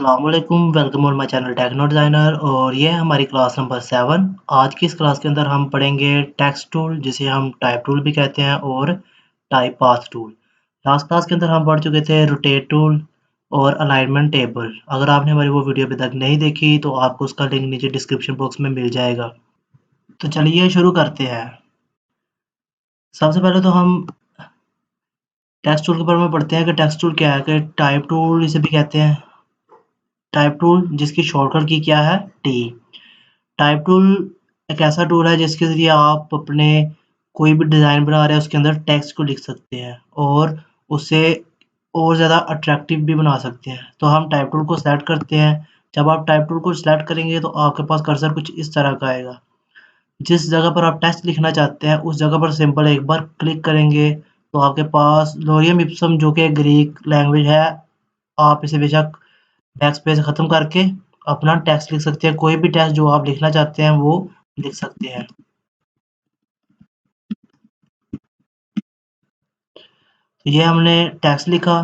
अस्सलामुअलैकुम, welcome on my channel techno designer और ये है हमारी क्लास नंबर 7। आज की इस क्लास के अंदर हम पढ़ेंगे टेक्स्ट टूल जिसे हम टाइप टूल भी कहते हैं और type path tool. Last class के अंदर हम पढ़ चुके थे रोटेट टूल और अलाइनमेंट टेबल। अगर आपने हमारी वो वीडियो अभी तक नहीं देखी तो आपको उसका लिंक नीचे डिस्क्रिप्शन बॉक्स में मिल जाएगा। तो चलिए शुरू करते हैं। सबसे पहले तो हम टेक्स्ट टूल के बारे में पढ़ते हैं कि टेक्स्ट टूल क्या है, कि टाइप टूल इसे भी कहते हैं। टाइप टूल जिसकी शॉर्टकट की क्या है, टी। टाइप टूल एक ऐसा टूल है जिसके ज़रिए आप अपने कोई भी डिज़ाइन बना रहे हैं उसके अंदर टेक्स्ट को लिख सकते हैं और उसे और ज़्यादा अट्रैक्टिव भी बना सकते हैं। तो हम टाइप टूल को सेलेक्ट करते हैं। जब आप टाइप टूल को सेलेक्ट करेंगे तो आपके पास कर्सर कुछ इस तरह का आएगा। जिस जगह पर आप टेक्स्ट लिखना चाहते हैं उस जगह पर सिंपल एक बार क्लिक करेंगे तो आपके पास लोरियम इप्सम जो कि ग्रीक लैंग्वेज है, आप इसे बेशक बैकस्पेस ख़त्म करके अपना टेक्स्ट लिख सकते हैं। कोई भी टेक्स्ट जो आप लिखना चाहते हैं वो लिख सकते हैं। तो ये हमने टेक्स्ट लिखा।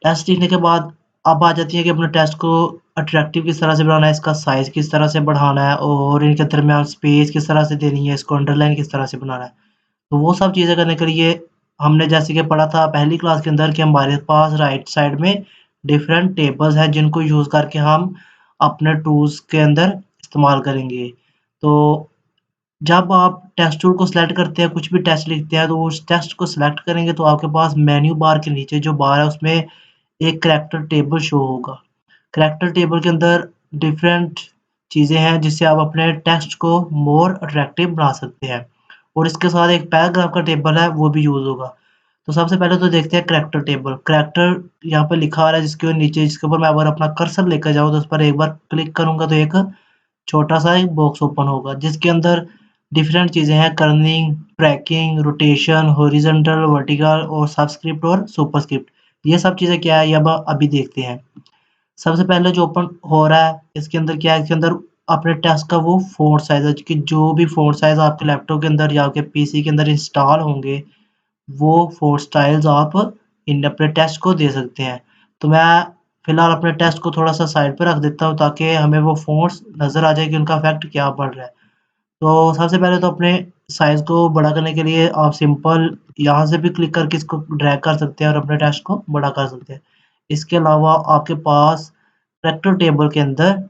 टेक्स्ट लिखने के बाद अब आ जाती है कि अपने टेक्स्ट को अट्रैक्टिव किस तरह से बनाना है, इसका साइज़ किस तरह से बढ़ाना है और इनके दरमियान स्पेस किस तरह से देनी है, इसको अंडरलाइन किस तरह से बनाना है। तो वो सब चीज़ें करने के लिए हमने जैसे कि पढ़ा था पहली क्लास के अंदर कि हमारे पास राइट साइड में डिफरेंट टेबल्स हैं जिनको यूज़ करके हम अपने टूल्स के अंदर इस्तेमाल करेंगे। तो जब आप टेक्स्ट टूल को सिलेक्ट करते हैं, कुछ भी टेक्स्ट लिखते हैं, तो उस टेक्स्ट को सिलेक्ट करेंगे तो आपके पास मेन्यू बार के नीचे जो बार है उसमें एक करैक्टर टेबल शो होगा। करैक्टर टेबल के अंदर डिफरेंट चीज़ें हैं जिससे आप अपने टेक्स्ट को मोर अट्रैक्टिव बना सकते हैं और इसके साथ एक पैराग्राफ का टेबल है वो भी यूज़ होगा। तो सबसे पहले तो देखते हैं करैक्टर टेबल। करैक्टर यहाँ पे लिखा आ रहा है जिसके नीचे जिसके ऊपर मैं अगर अपना कर्सर लेकर जाऊँ तो उस पर एक बार क्लिक करूँगा तो एक छोटा-सा एक बॉक्स ओपन होगा जिसके अंदर डिफरेंट चीज़ें हैं, kerning, tracking, rotation, horizontal, vertical और सबस्क्रिप्ट और सुपरस्क्रिप्ट। ये सब चीज़ें क्या है ये अब अभी देखते हैं। सबसे पहले जो ओपन हो रहा है इसके अंदर क्या है, इसके अंदर अपने टेक्स्ट का वो फ़ॉन्ट साइज़ है कि जो भी फ़ॉन्ट साइज़ आपके लैपटॉप के अंदर या आपके पीसी के अंदर इंस्टॉल होंगे, वो फ़ॉन्ट स्टाइल्स आप इन अपने टेक्स्ट को दे सकते हैं। तो मैं फ़िलहाल अपने टेक्स्ट को थोड़ा-सा साइड पे रख देता हूँ ताकि हमें वो फ़ॉन्ट्स नज़र आ जाए कि उनका इफ़ेक्ट क्या पड़ रहा है। तो सबसे पहले तो अपने साइज़ को बड़ा करने के लिए आप सिंपल यहाँ से भी क्लिक करके इसको ड्रैग कर सकते हैं और अपने टेक्स्ट को बड़ा कर सकते हैं। इसके अलावा आपके पास कैरेक्टर टेबल के अंदर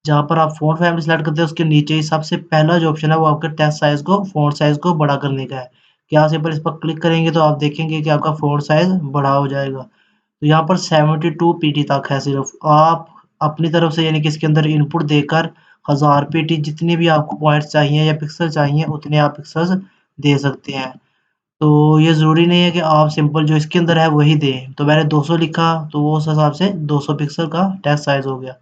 जहाँ पर आप फ़ॉन्ट फैमिली सेलेक्ट करते हैं उसके नीचे ही सबसे पहला जो ऑप्शन है वो आपके टेक्स्ट साइज़ को फ़ॉन्ट साइज़ को बड़ा करने का है। कि आप सिंपल इस पर क्लिक करेंगे तो आप देखेंगे कि आपका फ़ॉन्ट साइज़ बड़ा हो जाएगा। तो यहाँ पर 72 पीटी तक है सिर्फ़। आप अपनी तरफ से यानी कि इसके अंदर इनपुट देकर 1000 पीटी जितने भी आपको पॉइंट्स चाहिए या पिक्सल चाहिए उतने आप पिक्सेल्स दे सकते हैं। तो ये ज़रूरी नहीं है कि आप सिंपल जो इसके अंदर है वही दें। तो मैंने 200 लिखा तो वो उस हिसाब से 200 पिक्सल का टेक्स्ट साइज़ हो गया।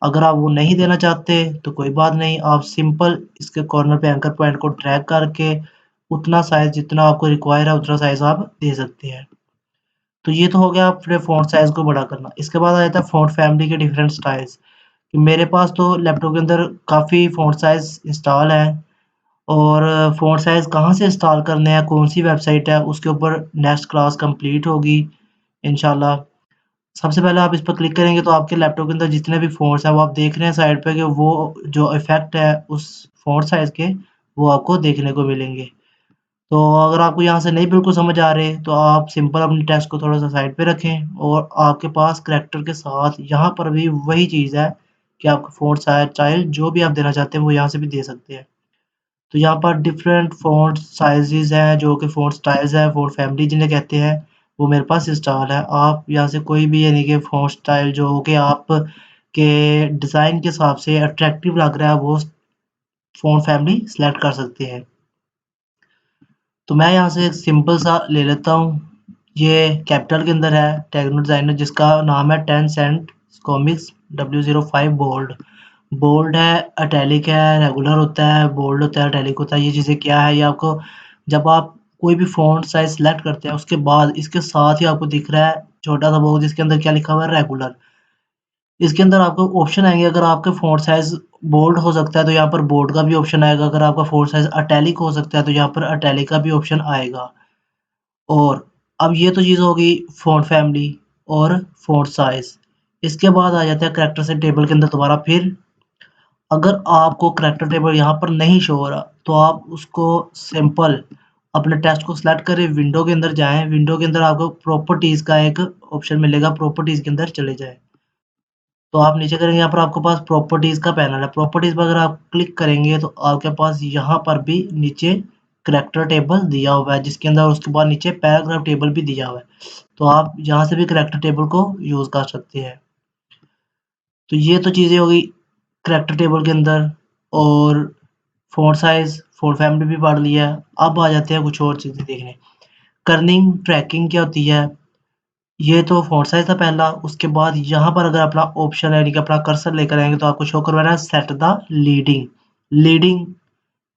अगर आप वो नहीं देना चाहते तो कोई बात नहीं, आप सिंपल इसके कॉर्नर पे एंकर पॉइंट को ड्रैग करके उतना साइज़ जितना आपको रिक्वायर है उतना साइज़ आप दे सकते हैं। तो ये तो हो गया अपने फ़ॉन्ट साइज़ को बड़ा करना। इसके बाद आ जाता है फ़ॉन्ट फैमिली के डिफरेंट स्टाइल्स। मेरे पास तो लैपटॉप के अंदर काफ़ी फ़ॉन्ट साइज़ इंस्टॉल है और फ़ॉन्ट साइज़ कहाँ से इंस्टॉल करने हैं, कौन-सी वेबसाइट है, उसके ऊपर नेक्स्ट क्लास कंप्लीट होगी इंशाल्लाह। सबसे पहले आप इस पर क्लिक करेंगे तो आपके लैपटॉप के अंदर जितने भी फ़ॉन्ट्स हैं वो आप देख रहे हैं साइड पे कि वो जो इफ़ेक्ट है उस फ़ॉन्ट साइज़ के वो आपको देखने को मिलेंगे। तो अगर आपको यहाँ से नहीं बिल्कुल समझ आ रहे तो आप सिंपल अपने टेक्स्ट को थोड़ा-सा साइड पे रखें और आपके पास करैक्टर के साथ यहाँ पर भी वही चीज़ है कि आपको फ़ॉन्ट साइज़ स्टाइल जो भी आप देना चाहते हैं वो यहाँ से भी दे सकते हैं। तो यहाँ पर डिफरेंट फ़ॉन्ट साइज़ेज़ हैं जो कि फ़ॉन्ट स्टाइल्स हैं, फ़ॉन्ट फैमिली जिन्हें कहते हैं, वो मेरे पास इंस्टॉल है। आप यहाँ से कोई भी यानी कि फ़ॉन्ट स्टाइल जो हो कि आप के डिज़ाइन के हिसाब से अट्रैक्टिव लग रहा है वो फ़ॉन्ट फैमिली सेलेक्ट कर सकते हैं। तो मैं यहाँ से एक सिंपल सा ले लेता हूँ। ये कैपिटल के अंदर है टेक्नो डिज़ाइनर जिसका नाम है 10 cent comics W05 bold. Bold है, इटैलिक है, रेगुलर होता है, बोल्ड होता है, इटैलिक होता है। ये चीज़ें क्या है ये आपको जब आप कोई भी फ़ॉन्ट साइज़ सेलेक्ट करते हैं उसके बाद इसके साथ ही आपको दिख रहा है छोटा-सा बॉक्स जिसके अंदर क्या लिखा हुआ है रेगुलर। इसके अंदर आपको ऑप्शन आएँगे अगर आपके फ़ॉन्ट साइज़ बोल्ड हो सकता है तो यहाँ पर बोल्ड का भी ऑप्शन आएगा, अगर आपका फ़ॉन्ट साइज़ इटैलिक हो सकता है तो यहाँ पर इटैलिक का भी ऑप्शन आएगा। और अब ये तो चीज़ हो गई फ़ॉन्ट फैमिली और फ़ॉन्ट साइज़। इसके बाद आ जाते हैं करैक्टर से टेबल के अंदर दोबारा फिर अगर आपको करैक्टर टेबल यहाँ पर नहीं शो हो रहा, तो आप उसको सिंपल अपने टेक्स्ट को सिलेक्ट करें, विंडो के अंदर जाएँ, विंडो के अंदर आपको प्रॉपर्टीज़ का एक ऑप्शन मिलेगा, प्रॉपर्टीज़ के अंदर चले जाएँ। तो आप नीचे करेंगे यहाँ पर आपके पास प्रॉपर्टीज़ का पैनल है, प्रॉपर्टीज़ पर अगर आप क्लिक करेंगे तो आपके पास यहाँ पर भी नीचे करैक्टर टेबल दिया हुआ है, जिसके अंदर उसके बाद नीचे पैराग्राफ टेबल भी दिया हुआ है। तो आप यहाँ से भी करैक्टर टेबल को यूज़ कर सकते हैं। तो ये तो चीज़ें हो गई करैक्टर टेबल के अंदर और फ़ॉन्ट साइज़, फ़ॉन्ट फैमिली भी पढ़ लिया है। अब आ जाते हैं कुछ और चीज़ें देखने। कर्निंग ट्रैकिंग क्या होती है? ये तो फ़ॉन्ट साइज़ था पहला, उसके बाद यहाँ पर अगर अपना ऑप्शन यानी कि अपना कर्सर लेकर आएँगे तो आपको शो करवाना है सेट द लीडिंग। लीडिंग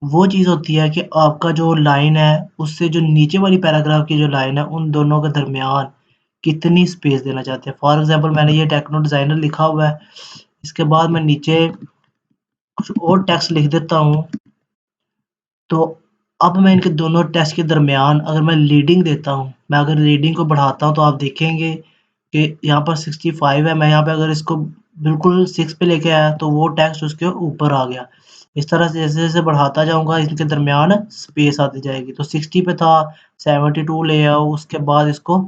वो चीज़ होती है कि आपका जो लाइन है, उससे जो नीचे वाली पैराग्राफ की जो लाइन है, उन दोनों के दरमियान कितनी स्पेस देना चाहते हैं। फॉर एग्ज़ाम्पल मैंने ये टेक्नो डिज़ाइनर लिखा हुआ है, इसके बाद मैं नीचे कुछ और टेक्स्ट लिख देता हूँ, तो अब मैं इनके दोनों टेक्स्ट के दरमियान अगर मैं लीडिंग देता हूँ, मैं अगर रीडिंग को बढ़ाता हूँ तो आप देखेंगे कि यहाँ पर 65 है, मैं यहाँ पे अगर इसको बिल्कुल 6 पे लेके आया तो वो टेक्स्ट उसके ऊपर आ गया। इस तरह से जैसे-जैसे बढ़ाता जाऊँगा इनके दरमियान स्पेस आती जाएगी। तो 60 पे था, 72 ले आओ, उसके बाद इसको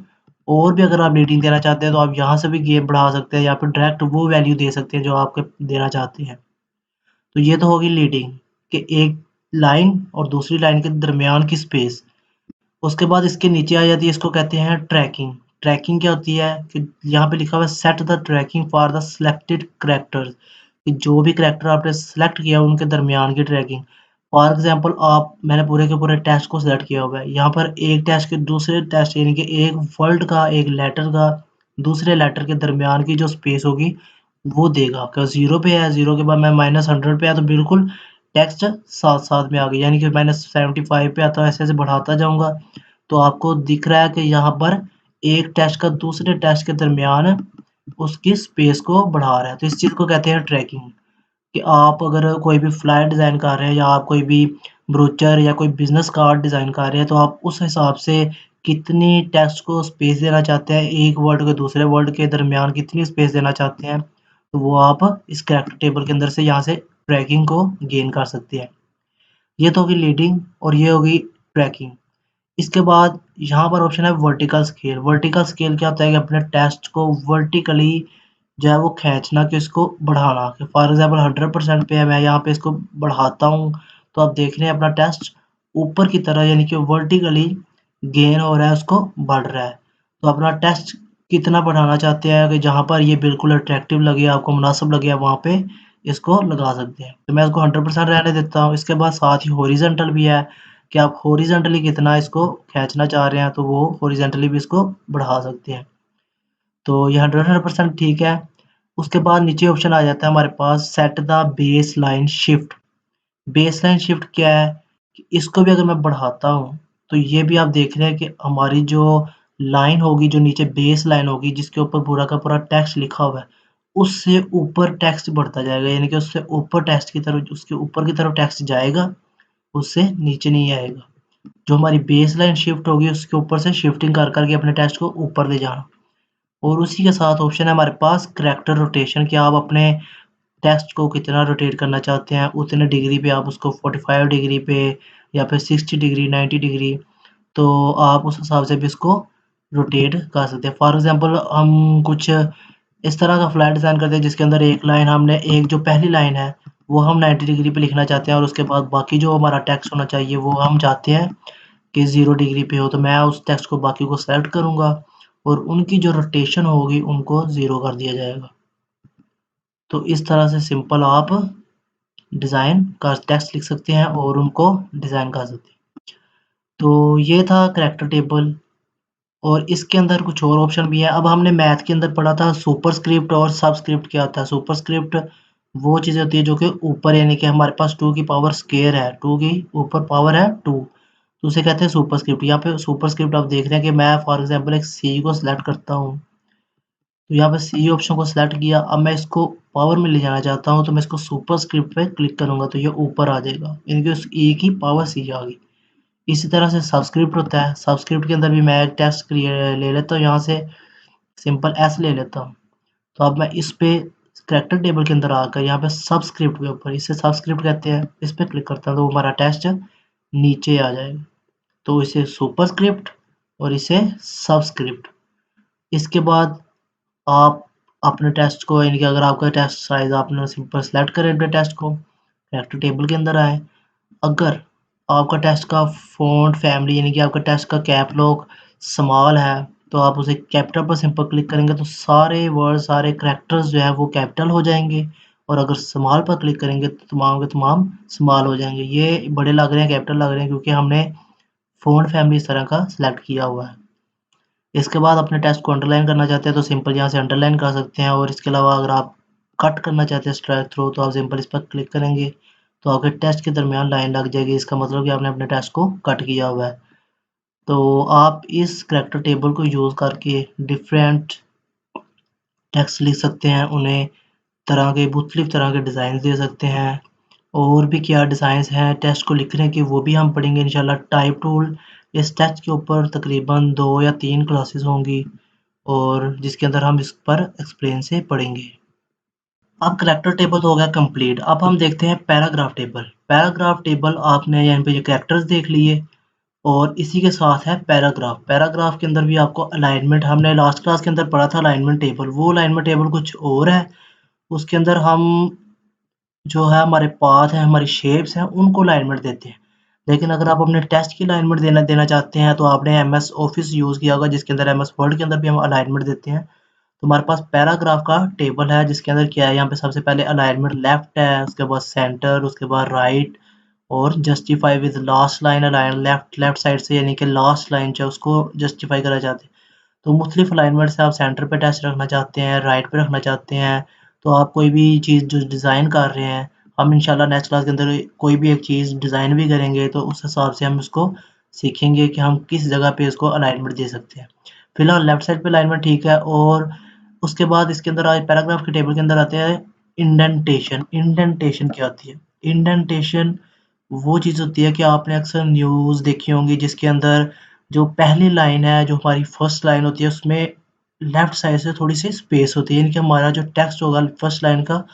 और भी अगर आप रीडिंग देना चाहते हैं तो आप यहाँ से भी गेप बढ़ा सकते हैं या फिर डायरेक्ट वो वैल्यू दे सकते हैं जो आपके देना चाहते हैं। तो ये तो होगी लीडिंग कि एक लाइन और दूसरी लाइन के दरमियान की स्पेस। उसके बाद इसके नीचे आ जाती है, इसको कहते हैं ट्रैकिंग। ट्रैकिंग क्या होती है कि यहाँ पे लिखा हुआ है set the tracking for the selected characters कि जो भी करैक्टर आपने सेलेक्ट किया उनके दरमियान की ट्रैकिंग। फॉर एग्जांपल आप मैंने पूरे के पूरे टेक्स्ट को सेलेक्ट किया हुआ है। यहाँ पर एक टेक्स्ट के दूसरे टेक्स्ट यानी कि एक वर्ड का, एक लेटर का, दूसरे लेटर के दरमियान की जो स्पेस होगी वो देगा। अगर 0 पे है, 0 के बाद मैं -100 पे है तो बिल्कुल टेक्स्ट साथ-साथ में आ गई। यानी कि -75 पे आता है, ऐसे-ऐसे बढ़ाता जाऊँगा तो आपको दिख रहा है कि यहाँ पर एक टेक्स्ट का दूसरे टेक्स्ट के दरमियान उसकी स्पेस को बढ़ा रहा है। तो इस चीज़ को कहते हैं ट्रैकिंग कि आप अगर कोई भी फ्लायर डिज़ाइन कर रहे हैं या आप कोई भी ब्रोचर या कोई बिज़नेस कार्ड डिज़ाइन कर रहे हैं, तो आप उस हिसाब से कितनी टेक्स्ट को स्पेस देना चाहते हैं, एक वर्ड को दूसरे वर्ड के दरमियान कितनी स्पेस देना चाहते हैं, तो वो आप इस करैक्टर टेबल के अंदर से यहाँ से ट्रैकिंग को गेन कर सकते हैं। ये तो होगी लीडिंग और ये होगी ट्रैकिंग। इसके बाद यहाँ पर ऑप्शन है वर्टिकल स्केल। वर्टिकल स्केल क्या होता है कि अपने टेक्स्ट को वर्टिकली जो है वो खींचना कि इसको बढ़ाना कि फॉर एग्ज़ाम्पल 100% पे है, मैं यहाँ पे इसको बढ़ाता हूँ, तो आप देख रहे हैं अपना टेक्स्ट ऊपर की तरह यानी कि वर्टिकली गेन हो रहा है, उसको बढ़ रहा है। तो अपना टेक्स्ट कितना बढ़ाना चाहते हैं कि जहाँ पर ये बिल्कुल अट्रैक्टिव लगे, आपको मुनासिब लगे, आप वहाँ पे इसको लगा सकते हैं। तो मैं इसको 100% रहने देता हूँ। इसके बाद साथ ही हॉरिज़ॉन्टल भी है कि आप हॉरिज़ॉन्टली कितना इसको खींचना चाह रहे हैं, तो वो हॉरिज़ॉन्टली भी इसको बढ़ा सकते हैं। तो ये 100% ठीक है। उसके बाद नीचे ऑप्शन आ जाता है हमारे पास set the baseline shift. Baseline shift क्या है? कि इसको भी अगर मैं बढ़ाता हूँ, तो ये भी आप देख रहे हैं कि हमारी जो लाइन होगी, जो नीचे बेस लाइन होगी, जिसके ऊपर पूरा का पूरा टेक्स्ट लिखा हुआ है, उससे ऊपर टेक्स्ट बढ़ता जाएगा। यानी कि उससे ऊपर टेक्स्ट की तरफ उसके ऊपर की तरफ टेक्स्ट जाएगा, उससे नीचे नहीं आएगा। जो हमारी बेस लाइन शिफ्ट होगी, उसके ऊपर से शिफ्टिंग कर के अपने टेक्स्ट को ऊपर ले जाना। और उसी के साथ ऑप्शन है हमारे पास करैक्टर रोटेशन कि आप अपने टेक्स्ट को कितना रोटेट करना चाहते हैं, उतने डिग्री पे आप उसको 45 डिग्री पे या फिर 60 डिग्री, 90 डिग्री, तो आप उस हिसाब से भी इसको रोटेट कर सकते हैं। फॉर एग्ज़ाम्पल हम कुछ इस तरह का फ्लैट डिज़ाइन करते हैं जिसके अंदर एक लाइन हमने एक जो पहली लाइन है, वो हम 90 डिग्री पे लिखना चाहते हैं और उसके बाद बाकी जो हमारा टेक्स्ट होना चाहिए वो हम चाहते हैं कि 0 डिग्री पे हो, तो मैं उस टेक्स्ट को बाकी को सेलेक्ट करूँगा और उनकी जो रोटेशन होगी उनको 0 कर दिया जाएगा। तो इस तरह से सिंपल आप डिज़ाइन का टेक्स्ट लिख सकते हैं और उनको डिज़ाइन कर सकते हैं। तो ये था करैक्टर टेबल और इसके अंदर कुछ और ऑप्शन भी है। अब हमने मैथ के अंदर पढ़ा था सुपरस्क्रिप्ट और सबस्क्रिप्ट क्या होता है। सुपरस्क्रिप्ट वो चीज़ होती है जो कि ऊपर यानी कि हमारे पास 2 की पावर स्क्वायर है, 2 की ऊपर पावर है 2, तो उसे कहते हैं सुपरस्क्रिप्ट। यहाँ पे सुपरस्क्रिप्ट आप देख रहे हैं कि मैं फॉर एग्ज़ाम्पल एक सी को सिलेक्ट करता हूँ, तो यहाँ पे सी ऑप्शन को सिलेक्ट किया। अब मैं इसको पावर में ले जाना चाहता हूँ, तो मैं इसको सुपरस्क्रिप्ट पे क्लिक करूँगा तो ये ऊपर आ जाएगा, यानी कि उस ई की पावर सी आ गई। इसी तरह से सबस्क्रिप्ट होता है, सबस्क्रिप्ट के अंदर भी मैं एक टेक्स्ट ले लेता हूँ यहाँ से, सिंपल एस ले लेता हूँ। तो अब मैं इस पे करैक्टर टेबल के अंदर आकर यहाँ पे सबस्क्रिप्ट के ऊपर, इसे सबस्क्रिप्ट कहते हैं, इस पे क्लिक करता हूँ तो हमारा टेस्ट नीचे आ जाएगा। तो इसे सुपरस्क्रिप्ट और इसे सबस्क्रिप्ट। इसके बाद आप अपने टेस्ट को, यानी कि अगर आपका टेस्ट साइज़ आपने सिंपल सेलेक्ट करें अपने टेस्ट को, करैक्टर टेबल के अंदर आए। अगर आपका टेस्ट का फ़ॉन्ट फैमिली, यानी कि आपका टेस्ट का कैप लॉक स्मॉल है, तो आप उसे कैपिटल पर सिंपल क्लिक करेंगे तो सारे वर्ड, सारे करैक्टर्स जो है वो कैपिटल हो जाएँगे, और अगर स्मॉल पर क्लिक करेंगे तो तमाम के तमाम स्मॉल हो जाएँगे। ये बड़े लग रहे हैं, कैपिटल लग रहे हैं, क्योंकि हमने फ़ॉन्ट फैमिली इस तरह का सेलेक्ट किया हुआ है। इसके बाद अपने टेक्स्ट को अंडरलाइन करना चाहते हैं तो सिंपल यहाँ से अंडरलाइन कर सकते हैं, और इसके अलावा अगर आप कट करना चाहते हैं स्ट्राइक थ्रू, तो आप सिंपल इस पर क्लिक करेंगे तो आपके टेक्स्ट के दरमियान लाइन लग जाएगी। इसका मतलब कि आपने अपने टेक्स्ट को कट किया हुआ है। तो आप इस करैक्टर टेबल को यूज़ करके डिफरेंट टेक्स्ट लिख सकते हैं, उन्हें तरह के मुख्तलिफ तरह के डिज़ाइन दे सकते हैं। और भी क्या डिज़ाइंस हैं टेक्स्ट को लिखने के, वो भी हम पढ़ेंगे इंशाल्लाह। टाइप टूल, इस टेक्स्ट के ऊपर तकरीबन 2 या 3 क्लासेस होंगी, और जिसके अंदर हम इस पर एक्सप्लेन से पढ़ेंगे। अब करैक्टर टेबल तो हो गया कंप्लीट। अब हम देखते हैं पैराग्राफ टेबल। पैराग्राफ टेबल आपने यहाँ पे ये कैरेक्टर्स देख लिए, और इसी के साथ है पैराग्राफ। पैराग्राफ के अंदर भी आपको अलाइनमेंट, हमने लास्ट क्लास के अंदर पढ़ा था अलाइनमेंट टेबल, वो अलाइनमेंट टेबल कुछ और है। उसके अंदर हम जो है हमारे पाथ हैं, हमारी शेप्स हैं, उनको अलाइनमेंट देते हैं। लेकिन अगर आप अपने टेक्स्ट की अलाइनमेंट देना देना चाहते हैं तो आपने एमएस ऑफिस यूज़ किया होगा, जिसके अंदर एमएस वर्ड के अंदर भी हम अलाइनमेंट देते हैं। तो हमारे पास पैराग्राफ का टेबल है, जिसके अंदर क्या है, यहाँ पे सबसे पहले अलाइनमेंट लेफ्ट है, उसके बाद सेंटर, उसके बाद राइट, और justify with last line align left, left side से, यानी कि लास्ट लाइन जो है उसको जस्टिफाई करा जाते हैं। तो मुख्तलिफ अलाइनमेंट से आप सेंटर पे टेस्ट रखना चाहते हैं, राइट पे रखना चाहते हैं, तो आप कोई भी चीज़ जो डिज़ाइन कर रहे हैं, हम इंशाल्लाह नेक्स्ट क्लास के अंदर कोई भी एक चीज़ डिज़ाइन भी करेंगे तो उस हिसाब से हम इसको सीखेंगे कि हम किस जगह पे इसको अलाइनमेंट दे सकते हैं। फिलहाल लेफ्ट साइड पे अलाइनमेंट ठीक है। और उसके बाद इसके अंदर आज पैराग्राफ के टेबल के अंदर आते हैं इंडेंटेशन। इंडेंटेशन क्या होती है? इंडेंटेशन वो चीज़ होती है कि आपने अक्सर न्यूज़ देखी होंगी, जिसके अंदर जो पहली लाइन है, जो हमारी फर्स्ट लाइन होती है, उसमें लेफ्ट साइड से थोड़ी-सी स्पेस होती है, यानी कि हमारा जो टेक्स्ट होगा फर्स्ट लाइन का,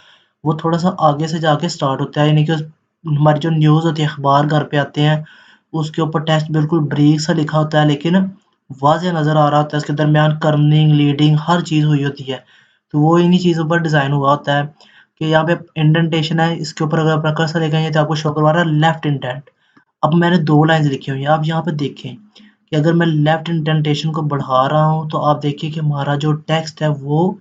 वो थोड़ा-सा आगे से जाके स्टार्ट होता है, यानी कि हमारी जो न्यूज़ होती है, अखबार घर पे आते हैं, उसके ऊपर टेक्स्ट बिल्कुल ब्रीफ सा लिखा होता है, लेकिन वाज़ेह नज़र आ रहा होता है, उसके दरमियान कर्निंग, लीडिंग हर चीज़ हुई होती है। तो वो इन्हीं चीज़ों पर डिज़ाइन हुआ होता है कि यहाँ पे इंडेंटेशन है, इसके ऊपर अगर अपना कर्सर लेके तो आपको शो करवा रहा है लेफ्ट इंडेंट। अब मैंने 2 लाइन्स लिखी हुई हैं, आप यहाँ पे देखें कि अगर मैं लेफ्ट इंडेंटेशन को बढ़ा रहा हूँ, तो आप देखिए कि हमारा जो टेक्स्ट है वो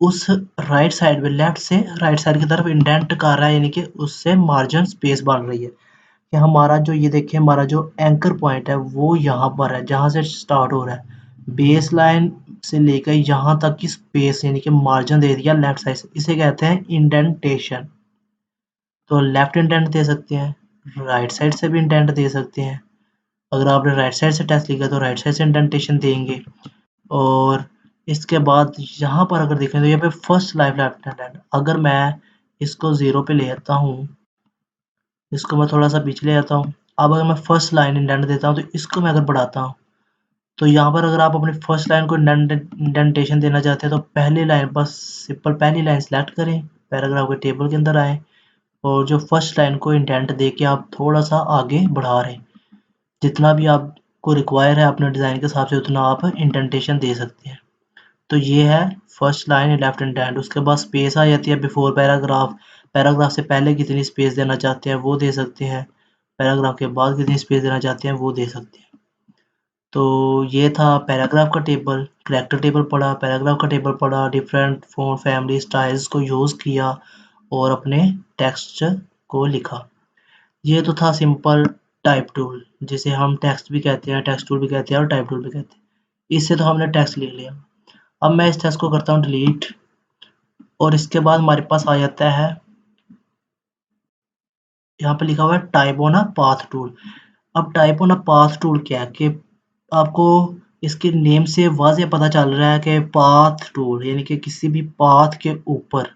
उस राइट साइड में, लेफ्ट से राइट साइड की तरफ इंडेंट कर रहा है, यानी कि उससे मार्जिन स्पेस बन रही है कि हमारा जो, ये देखिए हमारा जो एंकर पॉइंट है वो यहाँ पर है, जहाँ से स्टार्ट हो रहा है। बेस लाइन से लेकर यहाँ तक की स्पेस, यानी कि मार्जिन दे दिया लेफ्ट साइड से, इसे कहते हैं इंडेंटेशन। तो लेफ्ट इंडेंट दे सकते हैं, राइट साइड से भी इंडेंट दे सकते हैं। अगर आपने राइट साइड से टेक्स्ट लिखा तो राइट साइड से इंडेंटेशन देंगे। और इसके बाद यहाँ पर अगर देखें तो यहाँ पे फर्स्ट लाइफ लेफ्ट हैंड, अगर मैं इसको 0 पे ले आता हूँ, इसको मैं थोड़ा सा पीछे ले आता हूँ। अब अगर मैं फर्स्ट लाइन इंडेंट देता हूँ तो इसको मैं अगर बढ़ाता हूँ, तो यहाँ पर अगर आप अपनी फर्स्ट लाइन को इंडेंटेशन देना चाहते हैं तो पहली लाइन, बस सिंपल पहली लाइन सेलेक्ट करें, पैराग्राफ के टेबल के अंदर आए, और जो फर्स्ट लाइन को इंडेंट दे के आप थोड़ा सा आगे बढ़ा रहे हैं। जितना भी आपको रिक्वायर है अपने डिज़ाइन के हिसाब से उतना आप इंडेंटेशन दे सकते हैं। तो ये है फर्स्ट लाइन लेफ्ट इंडेंट। उसके बाद स्पेस आ जाती है बिफोर पैराग्राफ। पैराग्राफ से पहले कितनी स्पेस देना चाहते हैं वो दे सकते हैं, पैराग्राफ के बाद कितनी स्पेस देना चाहते हैं वो दे सकते हैं। तो ये था पैराग्राफ का टेबल, करैक्टर टेबल पढ़ा, पैराग्राफ का टेबल पढ़ा, डिफरेंट फ़ॉन्ट फैमिली स्टाइल्स को यूज़ किया और अपने टेक्स्ट को लिखा। ये तो था सिंपल टाइप टूल, जिसे हम टेक्स्ट भी कहते हैं, टेक्स्ट टूल भी कहते हैं और टाइप टूल भी कहते हैं। इससे तो हमने टेक्स्ट लिख लिया। अब मैं इस टेक्स्ट को करता हूँ डिलीट, और इसके बाद हमारे पास आ जाता है, यहाँ पे लिखा हुआ है type on a path tool. अब type on a path tool क्या है कि आपको इसके नेम से वाज़ेह पता चल रहा है कि पाथ टूल, यानी कि किसी भी पाथ के ऊपर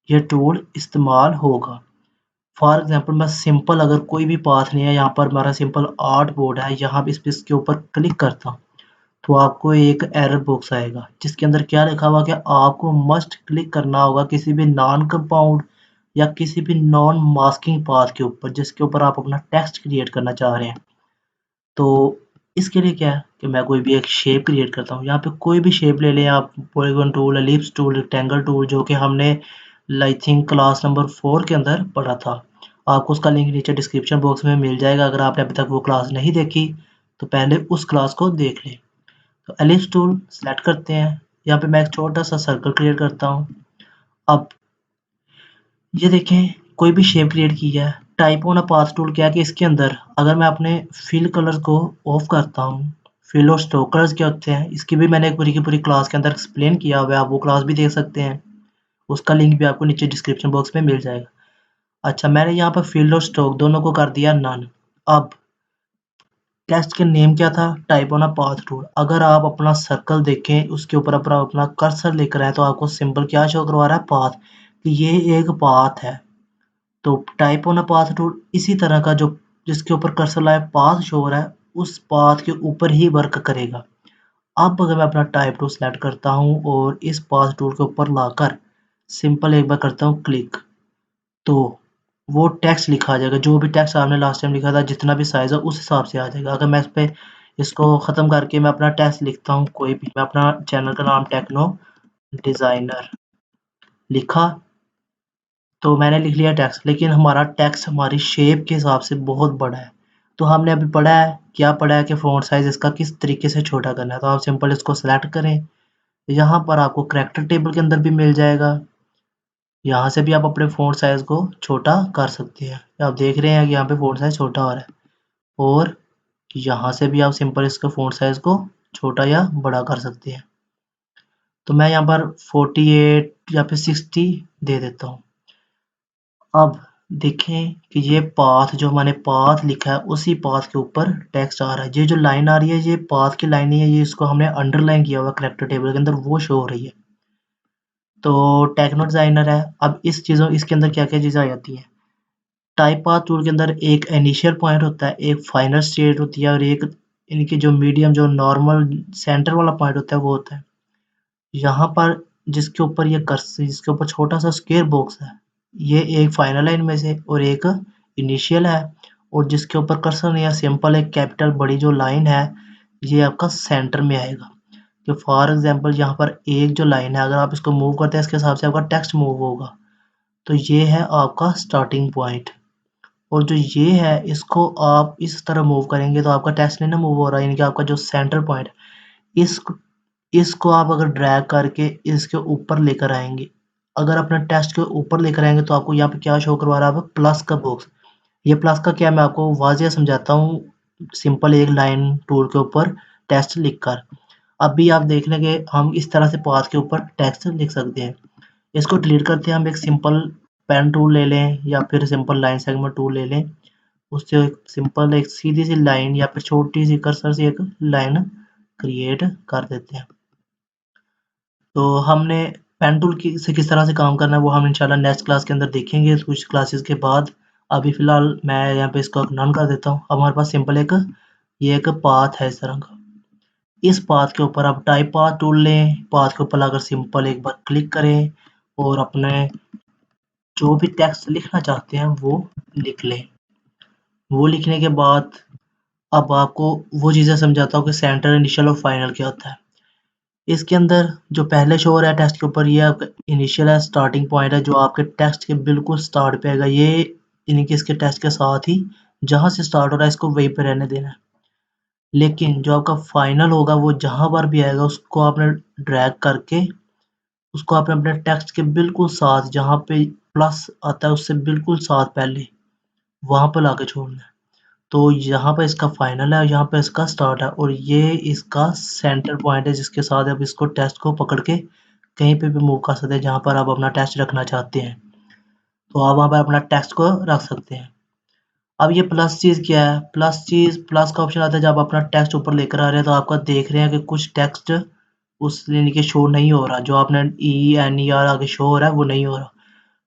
ये टूल इस्तेमाल होगा। फॉर एग्जांपल मैं सिंपल, अगर कोई भी पाथ नहीं है, यहाँ पर हमारा सिंपल आर्ट बोर्ड है, यहाँ पे इसके ऊपर क्लिक करता हूँ तो आपको एक एरर बॉक्स आएगा जिसके अंदर क्या लिखा हुआ कि आपको मस्ट क्लिक करना होगा किसी भी नॉन कंपाउंड या किसी भी नॉन मास्किंग पाथ के ऊपर जिसके ऊपर आप अपना टेक्स्ट क्रिएट करना चाह रहे हैं। तो इसके लिए क्या है कि मैं कोई भी एक शेप क्रिएट करता हूँ। यहाँ पे कोई भी शेप ले लें आप, polygon tool, ellipse tool, rectangle tool, जो कि हमने आई थिंक क्लास नंबर 4 के अंदर पढ़ा था। आपको उसका लिंक नीचे डिस्क्रिप्शन बॉक्स में मिल जाएगा। अगर आपने अभी तक वो क्लास नहीं देखी तो पहले उस क्लास को देख लें। तो एलिप्स टूल सेलेक्ट करते हैं। यहाँ पे मैं एक छोटा सा सर्कल क्रिएट करता हूँ। अब ये देखें कोई भी शेप क्रिएट की है। Type on a path tool क्या है कि इसके अंदर अगर मैं अपने फिल कलर को ऑफ करता हूँ, फिल और स्ट्रोक कलर्स क्या होते हैं इसकी भी मैंने एक पूरी की पूरी क्लास के अंदर एक्सप्लेन किया हुआ है, आप वो क्लास भी देख सकते हैं। उसका लिंक भी आपको नीचे डिस्क्रिप्शन बॉक्स में मिल जाएगा। अच्छा, मैंने यहाँ पर फिल और स्ट्रोक दोनों को कर दिया नन। अब टेक्स्ट के नेम क्या था, type on a path tool. अगर आप अपना सर्कल देखें उसके ऊपर अपना कर्सर लेकर आए तो आपको सिंबल क्या शो करवा रहा है, पाथ, कि ये एक पाथ है। तो type on a path tool इसी तरह का जो जिसके ऊपर कर्सर लाए पाथ शो हो रहा है उस पाथ के ऊपर ही वर्क करेगा। अब अगर मैं अपना टाइप टूल सेलेक्ट करता हूँ और इस पाथ टूल के ऊपर लाकर सिंपल एक बार करता हूँ क्लिक, तो वो टेक्स्ट लिखा आ जाएगा। जो भी टेक्स्ट आपने लास्ट टाइम लिखा था जितना भी साइज है उस हिसाब से आ जाएगा। अगर मैं इस पे इसको ख़त्म करके मैं अपना टेक्स्ट लिखता हूँ कोई भी, मैं अपना चैनल का नाम टेक्नो डिज़ाइनर लिखा, तो मैंने लिख लिया टेक्स्ट, लेकिन हमारा टेक्स्ट हमारी शेप के हिसाब से बहुत बड़ा है। तो हमने अभी पढ़ा है, क्या पढ़ा है कि फ़ॉन्ट साइज़ इसका किस तरीके से छोटा करना है। तो आप सिंपल इसको सेलेक्ट करें। यहाँ पर आपको करैक्टर टेबल के अंदर भी मिल जाएगा। यहाँ से भी आप अपने फ़ॉन्ट साइज़ को छोटा कर सकते हैं। आप देख रहे हैं कि यहाँ पे फ़ॉन्ट साइज़ छोटा हो रहा है, और यहाँ से भी आप सिंपल इसका फ़ॉन्ट साइज़ को छोटा या बड़ा कर सकते हैं। तो मैं यहाँ पर 48 या फिर 60 दे देता हूँ। अब देखें कि ये पाथ जो मैंने पाथ लिखा है उसी पाथ के ऊपर टेक्स्ट आ रहा है। ये जो लाइन आ रही है ये पाथ की लाइन नहीं है, ये इसको हमने अंडरलाइन किया हुआ करैक्टर टेबल के अंदर, वो शो हो रही है। तो टेक्नो डिज़ाइनर है। अब इसके अंदर क्या-क्या चीज़ें आ जाती हैं। टाइप पाथ टूल के अंदर एक इनिशियल पॉइंट होता है, एक फाइनल स्टेट होती है और एक इनकी जो मीडियम जो नॉर्मल सेंटर वाला पॉइंट होता है वो होता है। यहाँ पर जिसके ऊपर छोटा-सा स्क्वायर बॉक्स है, ये एक फाइनल है इनमें से और एक इनिशियल है, और जिसके ऊपर कर्सर नहीं है सिंपल एक कैपिटल बड़ी जो लाइन है, ये आपका सेंटर में आएगा। तो फॉर एग्ज़ाम्पल यहाँ पर एक जो लाइन है अगर आप इसको मूव करते हैं इसके हिसाब से आपका टेक्स्ट मूव होगा। तो ये है आपका स्टार्टिंग पॉइंट, और जो ये है इसको आप इस तरह मूव करेंगे तो आपका टेक्स्ट नहीं ना मूव हो रहा है, यानी कि आपका जो सेंटर पॉइंट है इसको आप अगर ड्रैग करके इसके ऊपर लेकर आएँगे, अगर अपने टेक्स्ट के ऊपर लेकर आएँगे तो आपको यहाँ पे क्या शो करवा रहा है, प्लस का बॉक्स। ये प्लस का क्या है मैं आपको वाज़िह समझाता हूँ, सिंपल एक लाइन टूल के ऊपर टेक्स्ट लिखकर। अभी आप देख लेंगे हम इस तरह से पाथ के ऊपर टेक्स्ट लिख सकते हैं। इसको डिलीट करते हैं, हम एक सिंपल पेन टूल ले लें या फिर सिंपल लाइन सेगमेंट टूल ले लें। उससे एक सिंपल एक सीधी सी लाइन या फिर छोटी सी कर्सर से एक लाइन क्रिएट कर देते हैं। तो हमने पेन टूल से किस तरह से काम करना है वो हम इंशाल्लाह नेक्स्ट क्लास के अंदर देखेंगे कुछ क्लासेस के बाद। अभी फ़िलहाल मैं यहाँ पे इसको नन कर देता हूँ। अब हमारे पास सिंपल ये एक पाथ है इस तरह का। इस पाथ के ऊपर आप टाइप पाथ टूल लें, पाथ के ऊपर लाकर सिंपल एक बार क्लिक करें और अपने जो भी टेक्स्ट लिखना चाहते हैं वो लिख लें। वो लिखने के बाद अब आपको वो चीज़ें समझाता हूँ कि सेंटर, इनिशियल और फाइनल क्या होता है। इसके अंदर जो पहले शो हो रहा है टेक्स्ट के ऊपर, ये आपका इनिशियल है, स्टार्टिंग पॉइंट है जो आपके टेक्स्ट के बिल्कुल स्टार्ट पे आएगा। ये यानी कि इसके टेक्स्ट के साथ ही जहाँ से स्टार्ट हो रहा है इसको वहीं पे रहने देना है। लेकिन जो आपका फाइनल होगा वो जहाँ पर भी आएगा उसको आपने ड्रैग करके उसको आपने अपने टेक्स्ट के बिल्कुल साथ जहाँ पे प्लस आता है उससे बिल्कुल साथ पहले वहाँ पे लाके छोड़ना है। तो यहाँ पे इसका फाइनल है और यहाँ पे इसका स्टार्ट है, और ये इसका सेंटर पॉइंट है जिसके साथ आप इसको टेक्स्ट को पकड़ के कहीं पे भी मूव कर सकते हैं जहाँ पर आप अपना टेक्स्ट रखना चाहते हैं। तो आप वहाँ पर अपना टेक्स्ट को रख सकते हैं। अब ये प्लस चीज़ क्या है? प्लस का ऑप्शन आता है जब आप अपना टेक्स्ट ऊपर लेकर आ रहे हैं तो आपका देख रहे हैं कि कुछ टेक्स्ट उस यानी कि शो नहीं हो रहा। जो आपने ENER आगे शो हो रहा है वो नहीं हो रहा।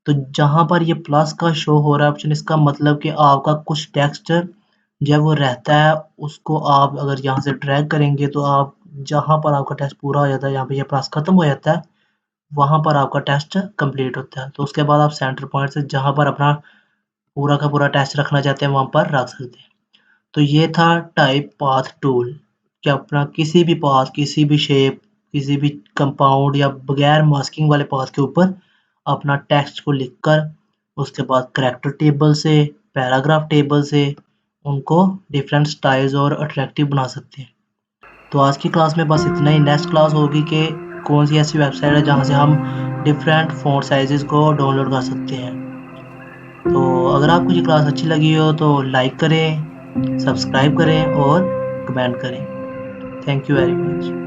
तो जहाँ पर ये प्लस का शो हो रहा है ऑप्शन, इसका मतलब कि आपका कुछ टेक्स्ट जब वो रहता है उसको आप अगर यहाँ से ड्रैग करेंगे तो आप जहाँ पर आपका टेस्ट पूरा हो जाता है, यहाँ पे ये क्लास खत्म हो जाता है, वहाँ पर आपका टेस्ट कंप्लीट होता है। तो उसके बाद आप सेंटर पॉइंट से जहाँ पर अपना पूरा का पूरा टेस्ट रखना चाहते हैं वहाँ पर रख सकते हैं। तो ये था टाइप पाथ टूल कि अपना किसी भी पाथ, किसी भी शेप, किसी भी कंपाउंड या बगैर मास्किंग वाले पाथ के ऊपर अपना टेक्स्ट को लिखकर उसके बाद करैक्टर टेबल से, पैराग्राफ टेबल से उनको डिफरेंट स्टाइल्स और अट्रैक्टिव बना सकते हैं। तो आज की क्लास में बस इतना ही। नेक्स्ट क्लास होगी कि कौन सी ऐसी वेबसाइट है जहाँ से हम डिफरेंट फ़ॉन्ट साइज़ेस को डाउनलोड कर सकते हैं। तो अगर आपको ये क्लास अच्छी लगी हो तो लाइक करें, सब्सक्राइब करें और कमेंट करें। Thank you very much.